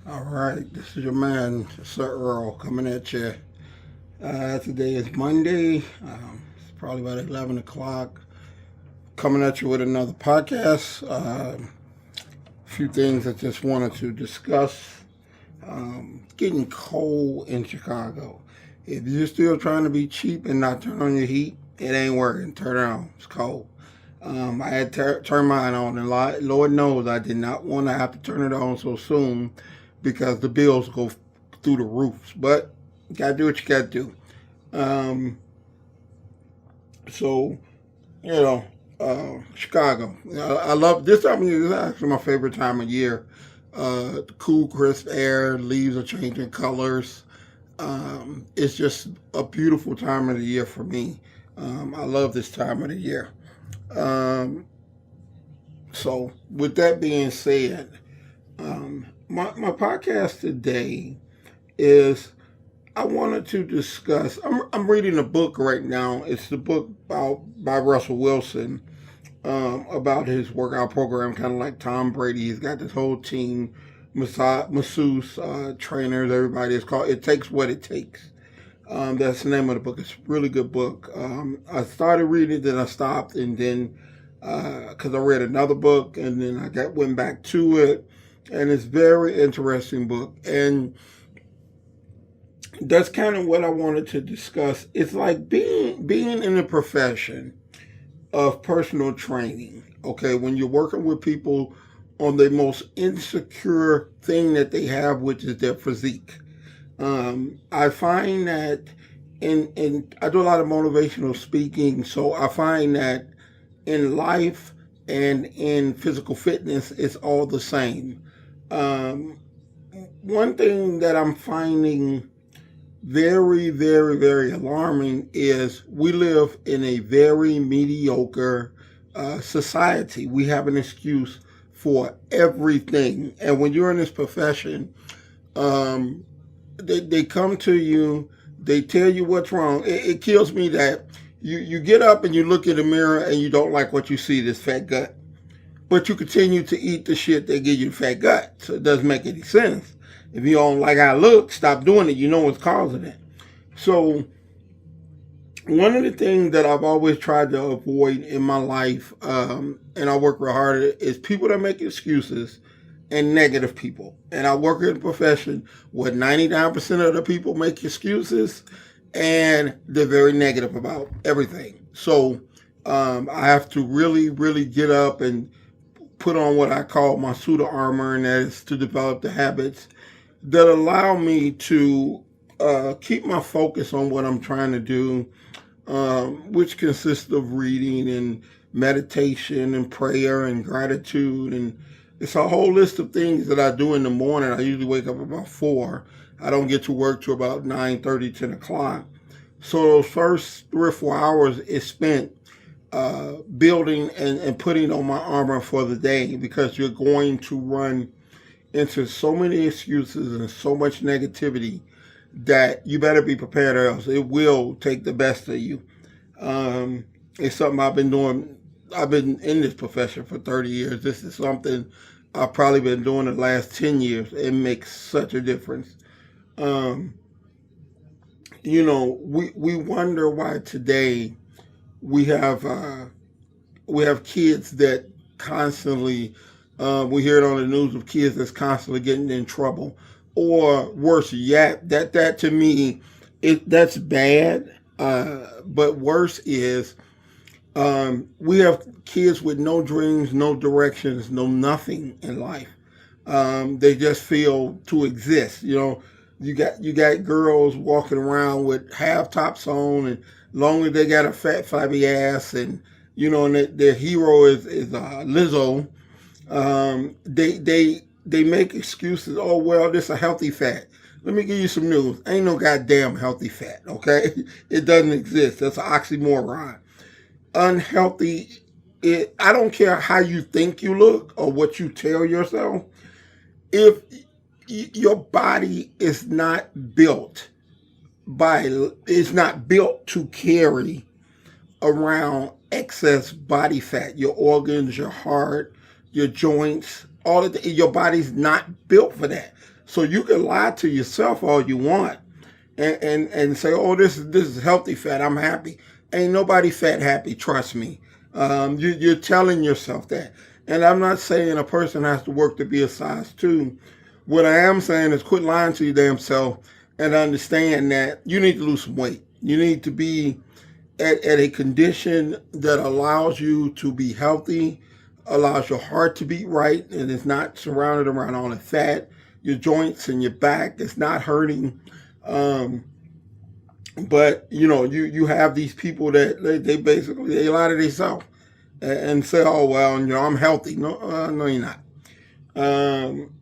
All right, this is your man, Sir-Earl, coming at you. Today is Monday. It's probably about 11 o'clock. Coming at you with another podcast. A few things I just wanted to discuss. Getting cold in Chicago. If you're still trying to be cheap and not turn on your heat, it ain't working. Turn it on. It's cold. I had turned mine on, and Lord knows I did not want to have to turn it on so soon because the bills go through the roofs. But you gotta do what you gotta do. Um, so Chicago. I love this time of year. This is actually my favorite time of year. The cool, crisp air, leaves are changing colors. It's just a beautiful time of the year for me. I love this time of the year. Um, so, with that being said, my podcast today is I wanted to discuss. I'm reading a book right now. It's the book by Russell Wilson about his workout program, kind of like Tom Brady. He's got this whole team, masseuse, trainers, everybody. It's called "It Takes What It Takes." That's the name of the book. It's a really good book. I started reading it, then I stopped, and then because I read another book, and then went back to it, and it's a very interesting book. And that's kind of what I wanted to discuss. It's like being in the profession of personal training. Okay, when you're working with people on the most insecure thing that they have, which is their physique. I find that in I do a lot of motivational speaking, so I find that in life and in physical fitness, it's all the same. Um, One thing that I'm finding very, very, very alarming is we live in a very mediocre society. We have an excuse for everything. And when you're in this profession, um, they come to you, they tell you what's wrong. It kills me that you get up and you look in the mirror and you don't like what you see, this fat gut. But you continue to eat the shit that gives you the fat gut. So it doesn't make any sense. If you don't like how I look, stop doing it. You know what's causing it. So one of the things that I've always tried to avoid in my life, and I work real hard at it, is people that make excuses and negative people. And I work in a profession where 99% of the people make excuses and they're very negative about everything. So I have to really, really get up and put on what I call my suit of armor, and that is to develop the habits that allow me to keep my focus on what I'm trying to do, which consists of reading and meditation and prayer and gratitude. And it's a whole list of things that I do in the morning. I usually wake up about 4. I don't get to work till about 9:30, 10 o'clock. So those first 3 or 4 hours is spent building and putting on my armor for the day, because you're going to run into so many excuses and so much negativity that you better be prepared, or else it will take the best of you. It's something I've been doing. I've been in this profession for 30 years. This is something I've probably been doing the last 10 years. It makes such a difference. Um, we wonder why today we have kids that constantly we hear it on the news of kids that's constantly getting in trouble, or worse yet, that to me, that's bad. But worse is we have kids with no dreams, no directions, no nothing in life. They just feel to exist. You got girls walking around with half tops on, and long as they got a fat flabby ass, and and their hero is Lizzo. They make excuses. Oh well, this is a healthy fat. Let me give you some news. Ain't no goddamn healthy fat. Okay, it doesn't exist. That's an oxymoron. Unhealthy. I don't care how you think you look or what you tell yourself. If your body is not built is not built to carry around excess body fat, your organs, your heart, your joints, all of your body's not built for that. So you can lie to yourself all you want and say, oh, this is healthy fat. I'm happy. Ain't nobody fat happy. Trust me. You're telling yourself that. And I'm not saying a person has to work to be a size 2. What I am saying is quit lying to your damn self and understand that you need to lose some weight. You need to be at a condition that allows you to be healthy, allows your heart to beat right, and it's not surrounded around all the fat. Your joints and your back is not hurting. But you have these people that they basically they lie to themselves and say, oh well, I'm healthy. No, you're not.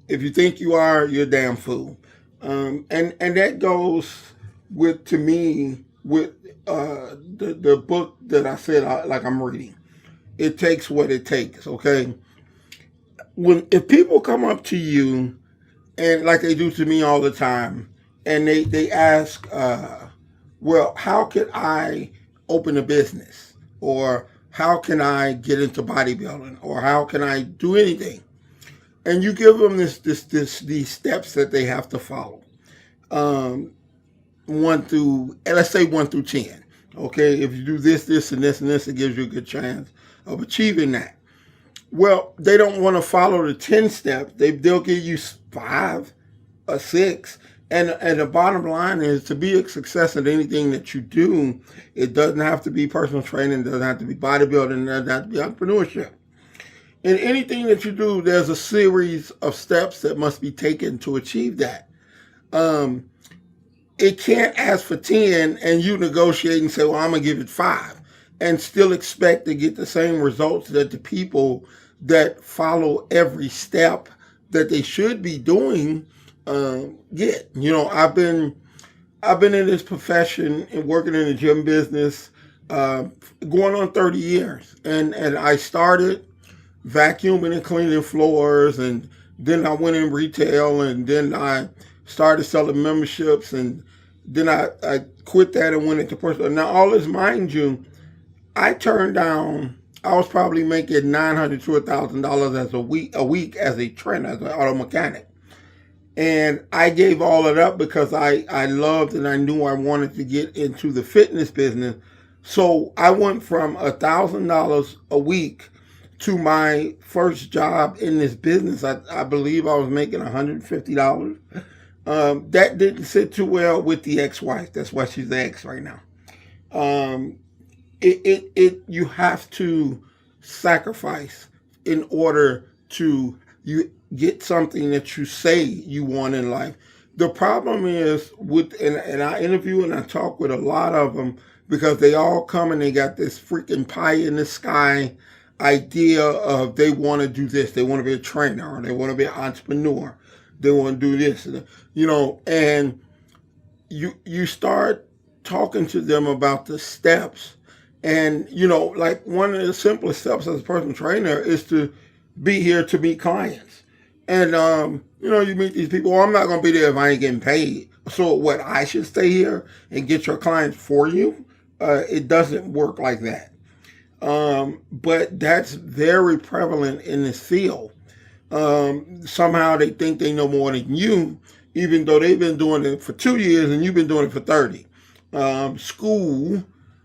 If you think you are, you're a damn fool. And that goes with, to me, with the book that I said I'm reading. It takes what it takes. Okay. If people come up to you and like they do to me all the time, and they ask, well, how can I open a business, or how can I get into bodybuilding, or how can I do anything? And you give them these steps that they have to follow. 1 through, let's say 1 through 10. Okay, if you do this, this, and this, and this, it gives you a good chance of achieving that. Well, they don't want to follow the 10 steps. They'll give you 5 or 6. And the bottom line is, to be a success at anything that you do, it doesn't have to be personal training, it doesn't have to be bodybuilding, it doesn't have to be entrepreneurship. In anything that you do, there's a series of steps that must be taken to achieve that. It can't ask for 10 and you negotiate and say, well, I'm going to give it 5, and still expect to get the same results that the people that follow every step that they should be doing get. I've been in this profession and working in the gym business going on 30 years. And I started vacuuming and cleaning floors, and then I went in retail, and then I started selling memberships, and then I quit that and went into personal. Now, all this, mind you, I was probably making $900 to $1,000 as a week as a trainer, as an auto mechanic. And I gave all it up because I loved and I knew I wanted to get into the fitness business. So I went from $1,000 a week to my first job in this business. I believe I was making $150. That didn't sit too well with the ex-wife. That's why she's the ex right now. You have to sacrifice in order to get something that you say you want in life. The problem is and I interview and I talk with a lot of them, because they all come and they got this freaking pie in the sky idea of they want to do this. They want to be a trainer, or they want to be an entrepreneur. They want to do this, and you start talking to them about the steps. And, like one of the simplest steps as a personal trainer is to be here to meet clients. And, you meet these people. Well, I'm not going to be there if I ain't getting paid. So what, I should stay here and get your clients for you? It doesn't work like that. But that's very prevalent in this field. Somehow they think they know more than you, even though they've been doing it for 2 years and you've been doing it for 30. School,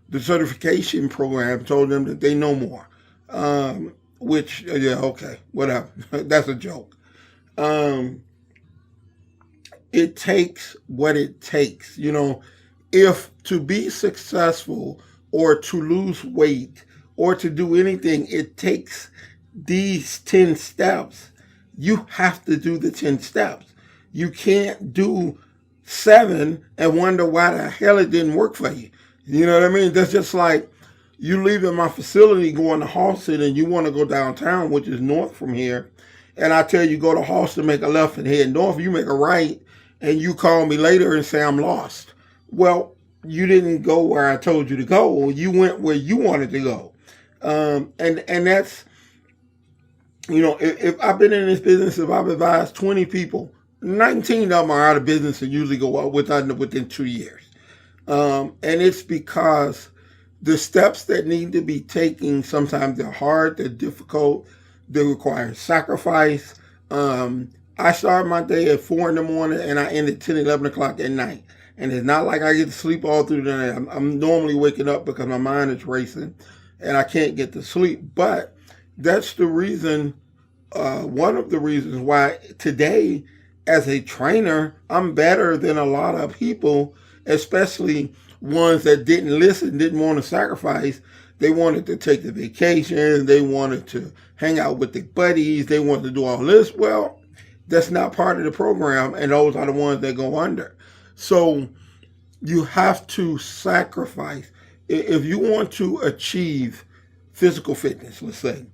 the certification program, told them that they know more. Which, yeah, okay, whatever. That's a joke. It takes what it takes. If to be successful or to lose weight or to do anything, it takes these 10 steps. You have to do the 10 steps. You can't do 7 and wonder why the hell it didn't work for you. You know what I mean? That's just like you leaving my facility going to Halston and you want to go downtown, which is north from here. And I tell you, go to Halston, make a left and head north. You make a right and you call me later and say I'm lost. Well, you didn't go where I told you to go. You went where you wanted to go. And that's, if I've been in this business, if I've advised 20 people, 19 of them are out of business and usually go out within 2 years. And it's because the steps that need to be taken, sometimes they're hard, they're difficult, they require sacrifice. I start my day at 4 in the morning and I end at 10, 11 o'clock at night. And it's not like I get to sleep all through the night. I'm normally waking up because my mind is racing and I can't get to sleep. But that's the reason, one of the reasons why today, as a trainer, I'm better than a lot of people, especially ones that didn't listen, didn't want to sacrifice. They wanted to take the vacation. They wanted to hang out with their buddies. They wanted to do all this. Well, that's not part of the program, and those are the ones that go under. So you have to sacrifice. If you want to achieve physical fitness, let's say,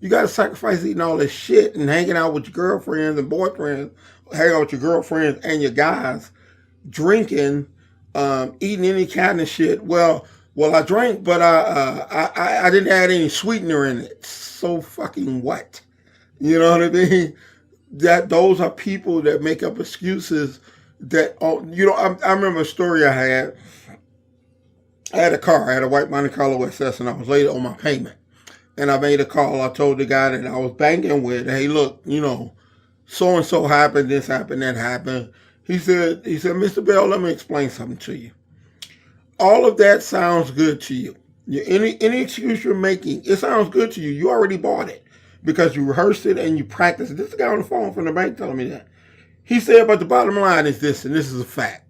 you got to sacrifice eating all this shit and hanging out with your girlfriends and boyfriends, hanging out with your girlfriends and your guys, drinking, eating any kind of shit. Well, I drank, but I didn't add any sweetener in it. So fucking what? You know what I mean? That those are people that make up excuses that, I remember a story I had. I had a car. I had a white Monte Carlo SS, and I was late on my payment. And I made a call. I told the guy that I was banking with, hey, look, so-and-so happened, this happened, that happened. He said, Mr. Bell, let me explain something to you. All of that sounds good to you. Any excuse you're making, it sounds good to you. You already bought it because you rehearsed it and you practiced it. This is the guy on the phone from the bank telling me that. He said, but the bottom line is this, and this is a fact.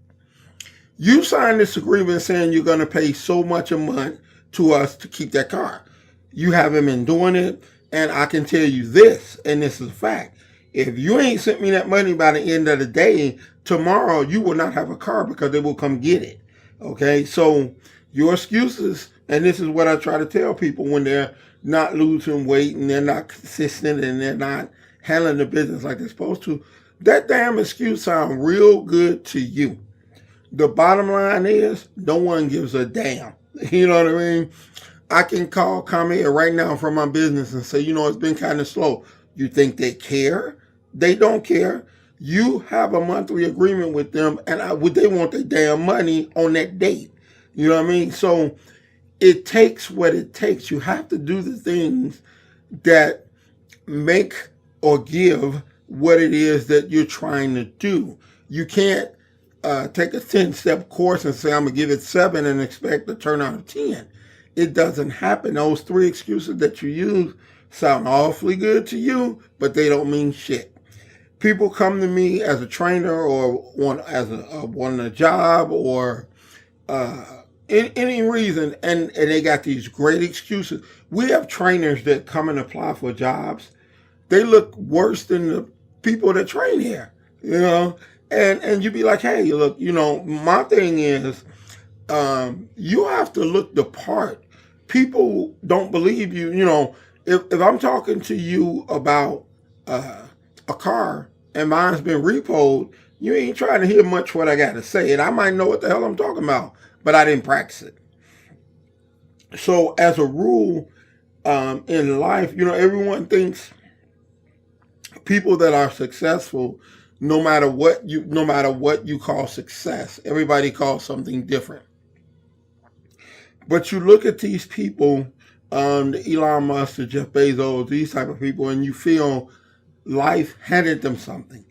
You signed this agreement saying you're going to pay so much a month to us to keep that car. You haven't been doing it, and I can tell you this, and this is a fact. If you ain't sent me that money by the end of the day, tomorrow you will not have a car because they will come get it. Okay, so your excuses, and this is what I try to tell people when they're not losing weight and they're not consistent and they're not handling the business like they're supposed to, that damn excuse sounds real good to you. The bottom line is no one gives a damn. You know what I mean? I can call Kamea right now from my business and say, it's been kind of slow. You think they care? They don't care. You have a monthly agreement with them, and they want their damn money on that date. You know what I mean? So it takes what it takes. You have to do the things that make or give what it is that you're trying to do. You can't take a 10-step course and say, I'm going to give it 7 and expect a turn out of 10. It doesn't happen. Those 3 excuses that you use sound awfully good to you, but they don't mean shit. People come to me as a trainer or wanting a job or any reason, and they got these great excuses. We have trainers that come and apply for jobs. They look worse than the people that train here, and you be like, hey, look, my thing is, you have to look the part. People don't believe you. If I'm talking to you about a car and mine's been repoed, you ain't trying to hear much what I got to say. And I might know what the hell I'm talking about, but I didn't practice it. So as a rule, in life, everyone thinks people that are successful, no matter what you call success, everybody calls something different. But you look at these people, the Elon Musk, the Jeff Bezos, these type of people, and you feel life handed them something.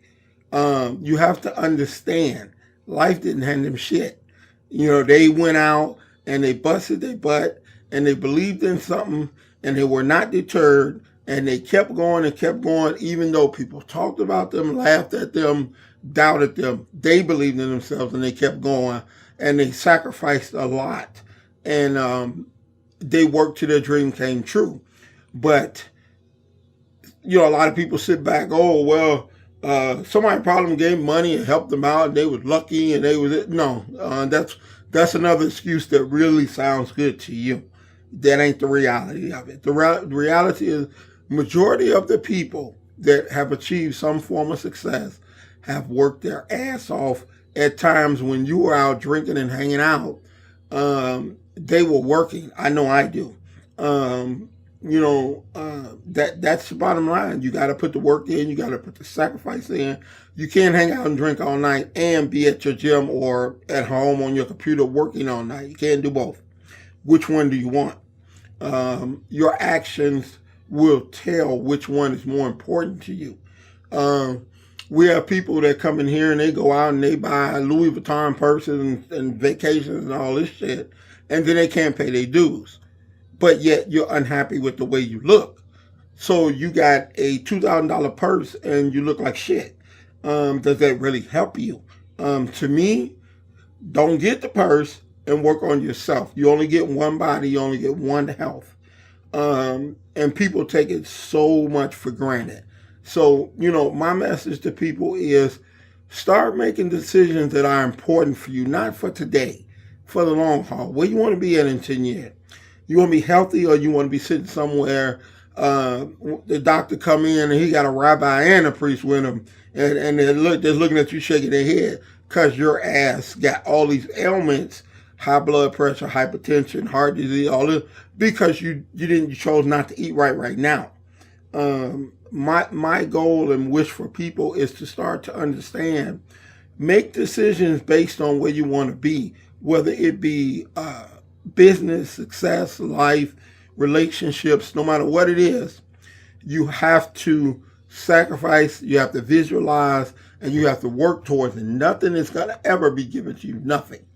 You have to understand, life didn't hand them shit. They went out and they busted their butt and they believed in something and they were not deterred and they kept going and kept going, even though people talked about them, laughed at them, doubted them. They believed in themselves and they kept going and they sacrificed a lot. And they worked till their dream came true. But, a lot of people sit back, oh, well, somebody probably gave money and helped them out and they was lucky and they was, no, that's another excuse that really sounds good to you. That ain't the reality of it. The reality is majority of the people that have achieved some form of success have worked their ass off at times when you were out drinking and hanging out. They were working. I know I do. That's the bottom line. You got to put the work in. You got to put the sacrifice in. You can't hang out and drink all night and be at your gym or at home on your computer working all night. You can't do both. Which one do you want? Your actions will tell which one is more important to you. We have people that come in here and they go out and they buy Louis Vuitton purses and vacations and all this shit, and then they can't pay their dues. But yet you're unhappy with the way you look. So you got a $2,000 purse and you look like shit. Does that really help you? To me, don't get the purse and work on yourself. You only get one body, you only get one health. And people take it so much for granted. So, my message to people is start making decisions that are important for you, not for today, for the long haul. Where you want to be at in 10 years? You want to be healthy, or you want to be sitting somewhere, the doctor come in and he got a rabbi and a priest with him, and they're looking at you shaking their head because your ass got all these ailments, high blood pressure, hypertension, heart disease, all this, because you chose not to eat right now. My goal and wish for people is to start to understand, make decisions based on where you want to be, whether it be business, success, life, relationships, no matter what it is. You have to sacrifice, you have to visualize, and you have to work towards it. Nothing is going to ever be given to you, nothing.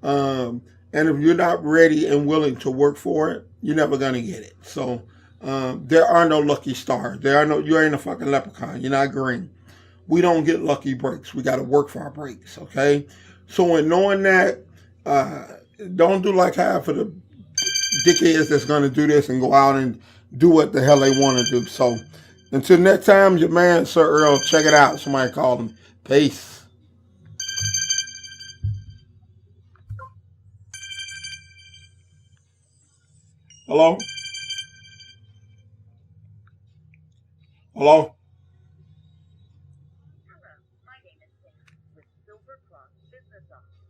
And if you're not ready and willing to work for it, you're never going to get it. So there are no lucky stars. You ain't a fucking leprechaun. You're not green. We don't get lucky breaks. We got to work for our breaks, okay? So in knowing that, don't do like half of the dickheads that's going to do this and go out and do what the hell they want to do. So until next time, your man, Sir-Earl, check it out. Somebody called him. Peace. Hello? Hello? Hello, my name is Sam with Silver Cross Business Office.